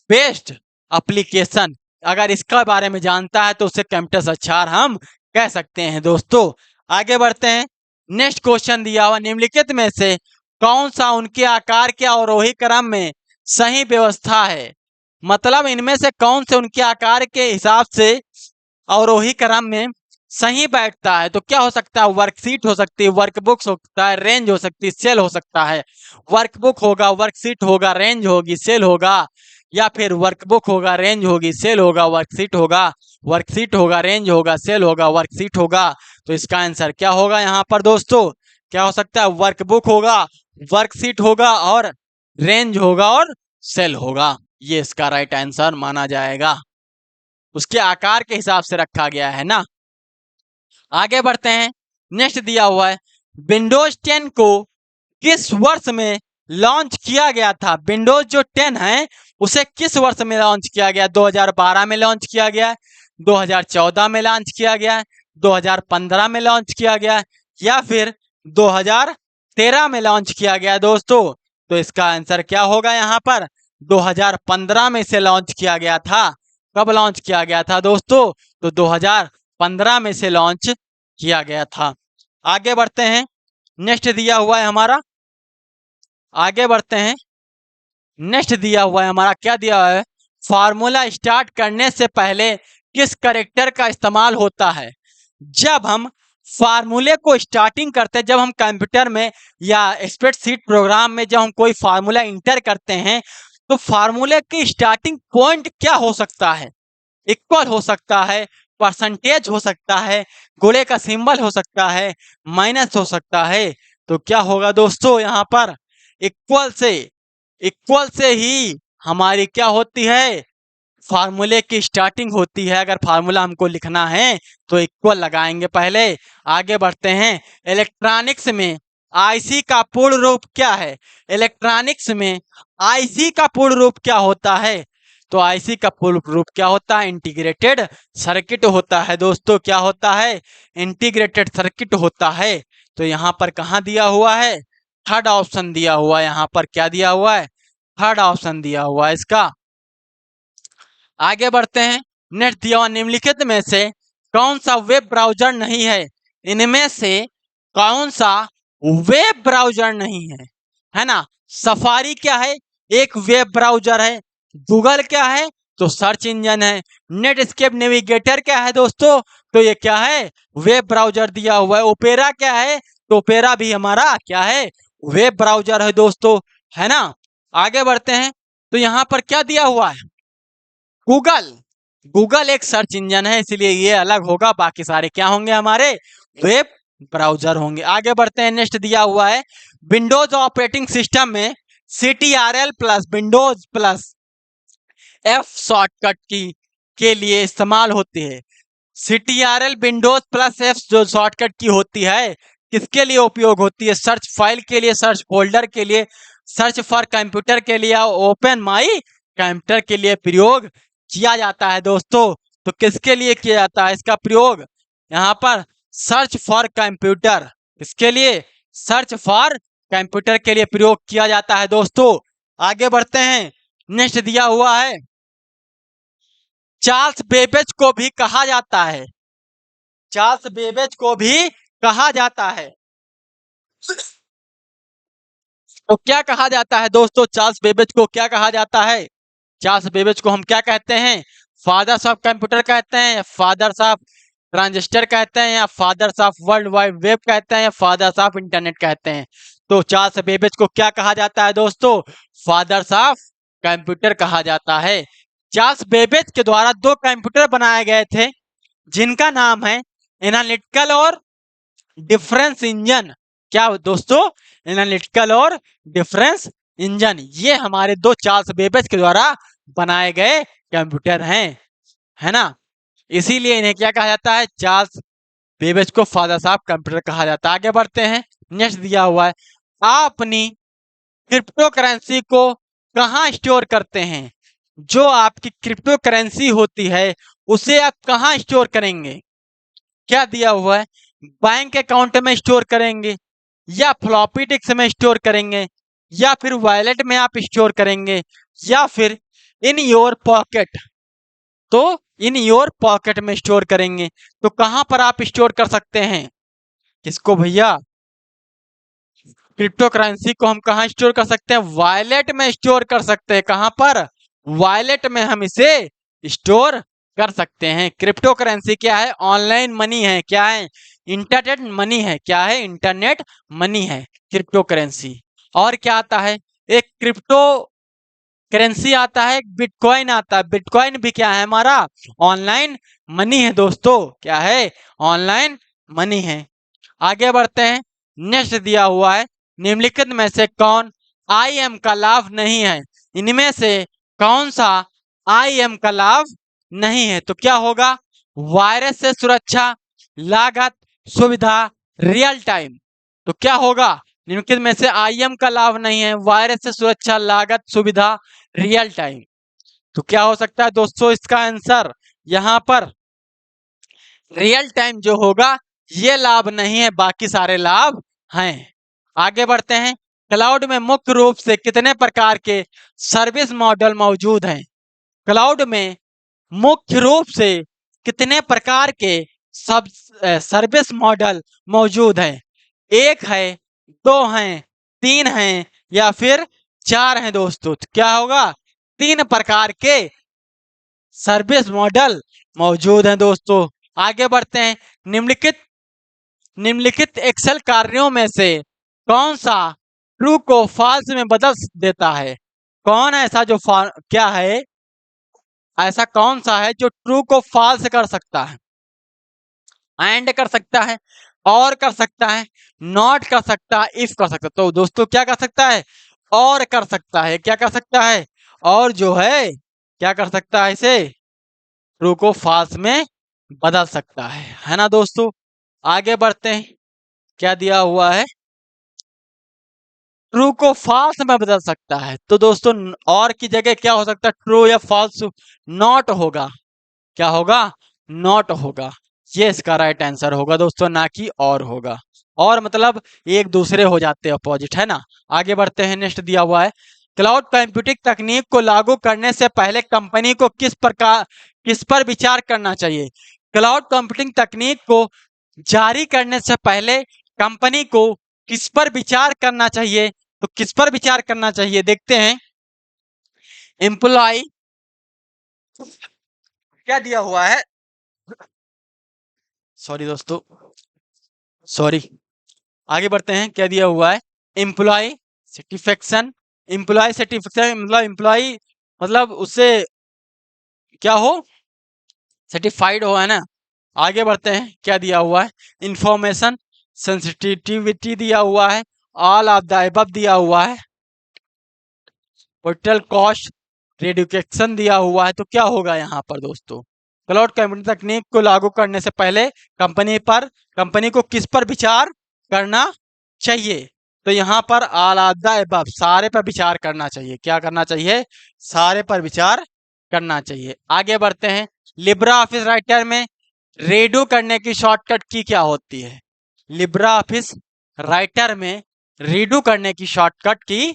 based application. अगर इसका बारे में जानता है तो उसे कंप्यूटर साक्षर हम कह सकते हैं दोस्तों। आगे बढ़ते हैं। नेक्स्ट क्वेश्चन दिया हुआ, निम्नलिखित में से कौन सा उनके आकार के अवरोही क्रम में सही व्यवस्था है? मतलब इनमें से कौन से उनके आकार के हिसाब से अवरोही क्रम में सही बैठता है? तो क्या हो सकता है? वर्कशीट हो सकती है, वर्कबुक हो सकता है, रेंज हो सकती है, सेल हो सकता है। वर्कबुक होगा, वर्कशीट होगा, रेंज होगी, सेल होगा, या फिर वर्कबुक होगा, रेंज होगी, सेल होगा, वर्कशीट होगा, वर्कशीट होगा, रेंज होगा, सेल होगा, वर्कशीट होगा। तो इसका आंसर क्या होगा यहाँ पर दोस्तों? क्या हो सकता है? वर्कबुक होगा, वर्कशीट होगा, और रेंज होगा, और सेल होगा। ये इसका राइट आंसर माना जाएगा। उसके आकार के हिसाब से रखा गया है ना। आगे बढ़ते हैं। नेक्स्ट दिया हुआ है विंडोज 10 को किस वर्ष में लॉन्च किया गया था? विंडोज जो 10 है उसे किस वर्ष में लॉन्च किया गया? 2012 में लॉन्च किया गया, 2014 में लॉन्च किया गया, 2015 में लॉन्च किया गया, या फिर 2013 में लॉन्च किया गया दोस्तों? तो इसका आंसर क्या होगा यहाँ पर? 2015 में इसे लॉन्च किया गया था। कब लॉन्च किया गया था दोस्तों? तो 2015 में इसे लॉन्च किया गया था। आगे बढ़ते हैं, नेक्स्ट दिया हुआ है हमारा, आगे बढ़ते हैं, नेक्स्ट दिया हुआ है हमारा, क्या दिया हुआ है? फार्मूला स्टार्ट करने से पहले किस करेक्टर का इस्तेमाल होता है? जब हम फार्मूले को स्टार्टिंग करते हैं, जब हम कंप्यूटर में या स्प्रेडशीट प्रोग्राम में जब हम कोई फार्मूला इंटर करते हैं, तो फार्मूले की स्टार्टिंग पॉइंट क्या हो सकता है? इक्वल हो सकता है, परसेंटेज हो सकता है, गोले का सिंबल हो सकता है, माइनस हो सकता है। तो क्या होगा दोस्तों यहाँ पर? इक्वल से, इक्वल से ही हमारी क्या होती है? फार्मूले की स्टार्टिंग होती है। अगर फार्मूला हमको लिखना है तो इक्वल लगाएंगे पहले। आगे बढ़ते हैं, इलेक्ट्रॉनिक्स में आईसी का पूर्ण रूप क्या है? इलेक्ट्रॉनिक्स में आईसी का पूर्ण रूप क्या होता है? तो आईसी का पूर्ण रूप क्या होता है? इंटीग्रेटेड सर्किट होता है दोस्तों। क्या होता है? इंटीग्रेटेड सर्किट होता है। तो यहाँ पर कहाँ दिया हुआ है? थर्ड ऑप्शन दिया हुआ है यहाँ पर। क्या दिया हुआ है? थर्ड ऑप्शन दिया हुआ है इसका। आगे बढ़ते हैं, नेक्स्ट दिया हुआ, निम्नलिखित में से कौन सा वेब ब्राउजर नहीं है? इनमें से कौन सा वेब ब्राउजर नहीं है ना? सफारी क्या है? एक वेब ब्राउजर है। गूगल क्या है? तो सर्च इंजन है। नेटस्केप नेविगेटर क्या है दोस्तों? तो ये क्या है? वेब ब्राउजर दिया हुआ है। ओपेरा क्या है? तो ओपेरा भी हमारा क्या है? वेब ब्राउजर है दोस्तों, है ना? आगे बढ़ते हैं, तो यहाँ पर क्या दिया हुआ है? गूगल। गूगल एक सर्च इंजन है, इसलिए ये अलग होगा, बाकी सारे क्या होंगे? हमारे वेब ब्राउजर होंगे। आगे बढ़ते हैं, नेक्स्ट दिया हुआ है, विंडोज ऑपरेटिंग सिस्टम में CTRL plus Windows plus F shortcut की के लिए इस्तेमाल होती है। CTRL विंडोज प्लस F जो शॉर्टकट की होती है, किसके लिए उपयोग होती है? सर्च फाइल के लिए, सर्च फोल्डर के लिए, सर्च फॉर कंप्यूटर के लिए, ओपन माई कंप्यूटर के लिए प्रयोग किया जाता है दोस्तों। तो किसके लिए किया जाता है इसका प्रयोग? यहाँ पर सर्च फॉर कंप्यूटर, इसके लिए सर्च फॉर कंप्यूटर के लिए प्रयोग किया जाता है दोस्तों। आगे बढ़ते हैं, नेक्स्ट दिया हुआ है, चार्ल्स बेबेज को भी कहा जाता है, चार्ल्स बेबेज को भी कहा जाता है। तो क्या कहा जाता है दोस्तों? चार्ल्स बेबेज को क्या कहा जाता है? चार्ल्स बेबेज को हम क्या कहते हैं? फादर्स ऑफ कंप्यूटर कहते हैं, या फादर्स ऑफ ट्रांजिस्टर कहते हैं, या fathers of world wide web कहते हैं, या फादर्स ऑफ इंटरनेट कहते हैं। तो चार्ल्स बेबेज को क्या कहा जाता है दोस्तों? फादर्स ऑफ कंप्यूटर कहा जाता है। चार्ल्स बेबेज के द्वारा 2 कंप्यूटर बनाए गए थे, जिनका नाम है एनालिटिकल और डिफरेंस इंजन। क्या दोस्तों? एनालिटिकल और डिफरेंस इंजन। ये हमारे 2 चार्ल्स बेबेज के द्वारा बनाए गए कंप्यूटर हैं, है ना? इसीलिए इन्हें क्या कहा जाता है? चार्ल्स बेबेज को फादर्स ऑफ कंप्यूटर कहा जाता है। आगे बढ़ते हैं, नेक्स्ट दिया हुआ है, आप अपनी क्रिप्टो करेंसी को कहाँ स्टोर करते हैं? जो आपकी क्रिप्टो करेंसी होती है, उसे आप कहाँ स्टोर करेंगे? क्या दिया हुआ है? बैंक अकाउंट में स्टोर करेंगे, या फ्लॉपी डिस्क में स्टोर करेंगे, या फिर वॉलेट में आप स्टोर करेंगे, या फिर इन योर पॉकेट? तो इन योर पॉकेट में स्टोर करेंगे। तो कहां पर आप स्टोर कर सकते हैं किसको भैया? क्रिप्टो करेंसी को हम कहां स्टोर कर सकते हैं? वॉलेट में स्टोर कर सकते हैं। कहां पर? वॉलेट में हम इसे स्टोर कर सकते हैं। क्रिप्टो करेंसी क्या है? ऑनलाइन मनी है। क्या है? इंटरनेट मनी है। क्या है? इंटरनेट मनी है क्रिप्टो करेंसी। और क्या आता है? एक क्रिप्टो करेंसी आता है, एक बिटकॉइन आता है। बिटकॉइन भी क्या है? हमारा ऑनलाइन मनी है दोस्तों। क्या है? ऑनलाइन मनी है। आगे बढ़ते हैं, नेक्स्ट दिया हुआ है, निम्नलिखित में से कौन IM का लाभ नहीं है? इनमें से कौन सा IM का लाभ नहीं है? तो क्या होगा? वायरस से सुरक्षा, लागत, सुविधा, रियल टाइम। तो क्या होगा? निम्नलिखित में से IM का लाभ नहीं है, वायरस से सुरक्षा, लागत, सुविधा, रियल टाइम। तो क्या हो सकता है दोस्तों इसका आंसर? यहाँ पर रियल टाइम जो होगा, ये लाभ नहीं है, बाकी सारे लाभ हैं। आगे बढ़ते हैं, क्लाउड में मुख्य रूप से कितने प्रकार के सर्विस मॉडल मौजूद हैं? क्लाउड में मुख्य रूप से कितने प्रकार के सब सर्विस मॉडल मौजूद हैं? एक है, दो हैं, तीन हैं या फिर चार हैं दोस्तों? तो क्या होगा? तीन प्रकार के सर्विस मॉडल मौजूद हैं दोस्तों। आगे बढ़ते हैं। निम्नलिखित निम्नलिखित एक्सेल कार्यों में से कौन सा ट्रू को फॉल्स में बदल देता है? कौन ऐसा जो क्या है, ऐसा कौन सा है जो ट्रू को फॉल्स कर सकता है? एंड कर सकता है, और कर सकता है, नॉट कर सकता है, इफ कर सकता है। तो दोस्तों क्या कर सकता है? और कर सकता है। क्या कर सकता है? और जो है क्या कर सकता है? इसे ट्रू को फॉल्स में बदल सकता है ना दोस्तों। आगे बढ़ते हैं। क्या दिया हुआ है? ट्रू को फॉल्स में बदल सकता है। तो दोस्तों और की जगह क्या हो सकता है? ट्रू या फॉल्स? नॉट होगा। क्या होगा? नॉट होगा। ये इसका राइट आंसर होगा दोस्तों, ना कि और होगा। और मतलब एक दूसरे हो जाते हैं, अपोजिट, है ना। आगे बढ़ते हैं। नेक्स्ट दिया हुआ है, क्लाउड कंप्यूटिंग तकनीक को लागू करने से पहले कंपनी को किस पर विचार करना चाहिए? क्लाउड कंप्यूटिंग तकनीक को जारी करने से पहले कंपनी को किस पर विचार करना चाहिए? तो किस पर विचार करना चाहिए देखते हैं। एम्प्लॉय, क्या दिया हुआ है? सॉरी दोस्तों, सॉरी। आगे बढ़ते हैं। क्या दिया हुआ है? Employ satisfaction. एम्प्लॉय सेटिस्फेक्शन मतलब एम्प्लॉय मतलब उससे क्या हो? सेटिस्फाइड हो, है ना। आगे बढ़ते हैं। क्या दिया हुआ है? इंफॉर्मेशन सेंसिटिविटी दिया हुआ है। ऑल ऑफ द अबव दिया हुआ है। टोटल कॉस्ट रिड्यूकेशन दिया हुआ है। तो क्या होगा यहाँ पर दोस्तों? क्लाउड कंप्यूटिंग तकनीक को लागू करने से पहले कंपनी को किस पर विचार करना चाहिए? तो यहाँ पर ऑल ऑफ द अबव, सारे पर विचार करना चाहिए। क्या करना चाहिए? सारे पर विचार करना चाहिए। आगे बढ़ते हैं। लिब्रा ऑफिस राइटर में रीडू करने की शॉर्टकट की क्या होती है? लिब्रा ऑफिस राइटर में रीडू करने की शॉर्टकट की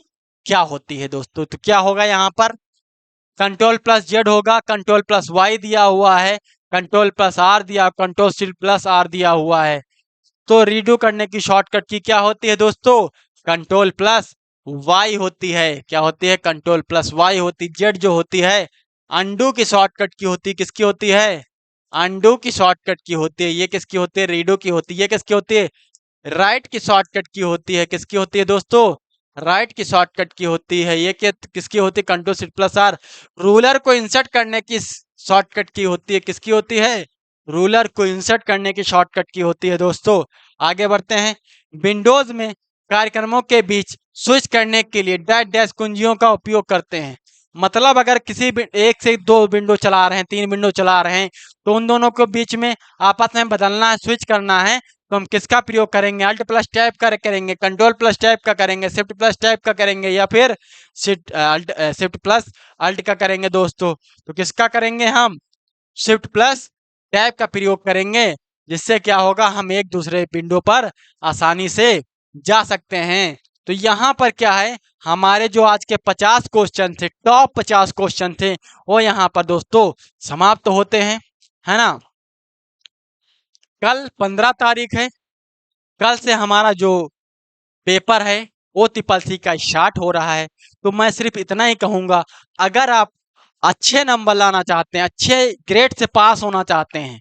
क्या होती है दोस्तों? तो क्या होगा यहाँ पर? कंट्रोल प्लस जेड होगा, कंट्रोल प्लस वाई दिया हुआ है, कंट्रोल प्लस आर दिया, कंट्रोल शिफ्ट प्लस आर दिया हुआ है। तो रीडू करने की शॉर्टकट की क्या होती है दोस्तों? कंट्रोल प्लस वाई होती है। क्या होती है? कंट्रोल प्लस वाई होती। जेड जो होती है अंडू की शॉर्टकट की होती। किसकी होती है? अंडू की शॉर्टकट की होती है। ये किसकी होती है? रीडू की होती है। ये किसकी होती है? राइट की शॉर्टकट की होती है। किसकी होती है दोस्तों? राइट की शॉर्टकट की होती है। ये किसकी होती है? Control shift plus R. Ruler को इंसर्ट करने की शॉर्टकट की होती है। किसकी होती है? रूलर को इंसर्ट करने की शॉर्टकट की होती है दोस्तों। आगे बढ़ते हैं। विंडोज में कार्यक्रमों के बीच स्विच करने के लिए डैश डैश कुंजियों का उपयोग करते हैं। मतलब अगर किसी एक से दो विंडो चला रहे हैं, तीन विंडो चला रहे हैं, तो उन दोनों को बीच में आपस में बदलना है, स्विच करना है, तो हम किसका प्रयोग करेंगे? अल्ट प्लस टैब का करेंगे, कंट्रोल प्लस टैब का करेंगे, शिफ्ट प्लस टैब का करेंगे, या फिर शिफ्ट प्लस अल्ट का करेंगे दोस्तों। तो किसका करेंगे हम? शिफ्ट प्लस टैब का प्रयोग करेंगे, जिससे क्या होगा? हम एक दूसरे विंडो पर आसानी से जा सकते हैं। तो यहाँ पर क्या है? हमारे जो आज के 50 क्वेश्चन थे, टॉप 50 क्वेश्चन थे, वो यहाँ पर दोस्तों समाप्त होते हैं, है ना। कल 15 तारीख है। कल से हमारा जो पेपर है वो ट्रिपल सी का स्टार्ट हो रहा है। तो मैं सिर्फ इतना ही कहूंगा, अगर आप अच्छे नंबर लाना चाहते हैं, अच्छे ग्रेड से पास होना चाहते हैं,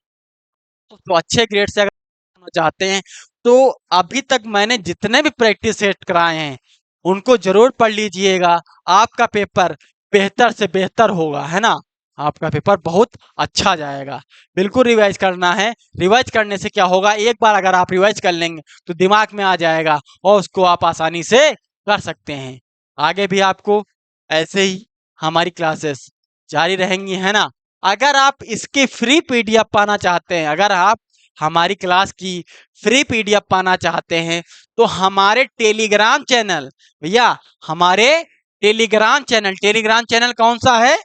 तो अच्छे ग्रेड से अगर होना चाहते हैं, तो अभी तक मैंने जितने भी प्रैक्टिस सेट कराए हैं उनको जरूर पढ़ लीजिएगा। आपका पेपर बेहतर से बेहतर होगा, है ना। आपका पेपर बहुत अच्छा जाएगा। बिल्कुल रिवाइज करना है। रिवाइज करने से क्या होगा? एक बार अगर आप रिवाइज कर लेंगे तो दिमाग में आ जाएगा और उसको आप आसानी से कर सकते हैं। आगे भी आपको ऐसे ही हमारी क्लासेस जारी रहेंगी, है ना। अगर आप इसकी फ्री पीडीएफ पाना चाहते हैं, अगर आप हमारी क्लास की फ्री पीडीएफ पाना चाहते हैं, तो हमारे टेलीग्राम चैनल, भैया हमारे टेलीग्राम चैनल कौन सा है?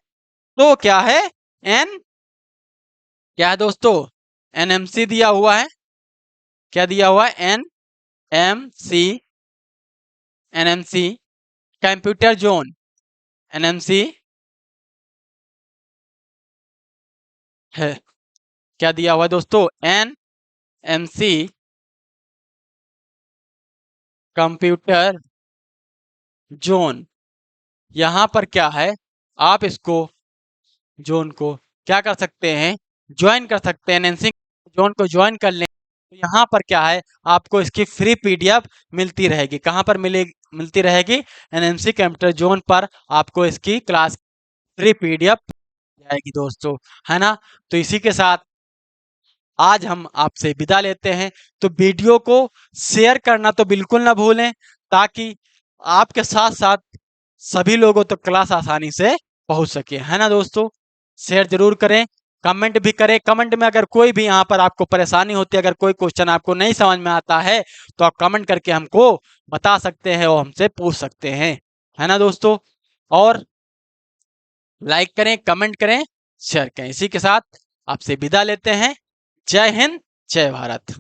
तो क्या है? एन क्या है दोस्तों? एनएमसी दिया हुआ है। क्या दिया हुआ है? N M C NMC computer zone, NMC है, क्या दिया हुआ है दोस्तों, एनएमसी कंप्यूटर जोन। यहाँ पर क्या है, आप इसको जोन को क्या कर सकते हैं, ज्वाइन कर सकते हैं। एनएमसी जोन को ज्वाइन कर लें तो यहाँ पर क्या है, आपको इसकी फ्री पीडीएफ मिलती रहेगी। कहाँ पर मिलती रहेगी, एनएमसी कंप्यूटर जोन पर आपको इसकी क्लास फ्री पीडीएफ जाएगी दोस्तों, है ना। तो इसी के साथ आज हम आपसे विदा लेते हैं। तो वीडियो को शेयर करना तो बिल्कुल ना भूलें, ताकि आपके साथ साथ सभी लोगों तक क्लास आसानी से पहुंच सके, है ना दोस्तों। शेयर जरूर करें, कमेंट भी करें। कमेंट में अगर कोई भी यहाँ पर आपको परेशानी होती है, अगर कोई क्वेश्चन आपको नहीं समझ में आता है, तो आप कमेंट करके हमको बता सकते हैं और हमसे पूछ सकते हैं, है ना दोस्तों। और लाइक करें, कमेंट करें, शेयर करें। इसी के साथ आपसे विदा लेते हैं। जय हिंद, जय भारत।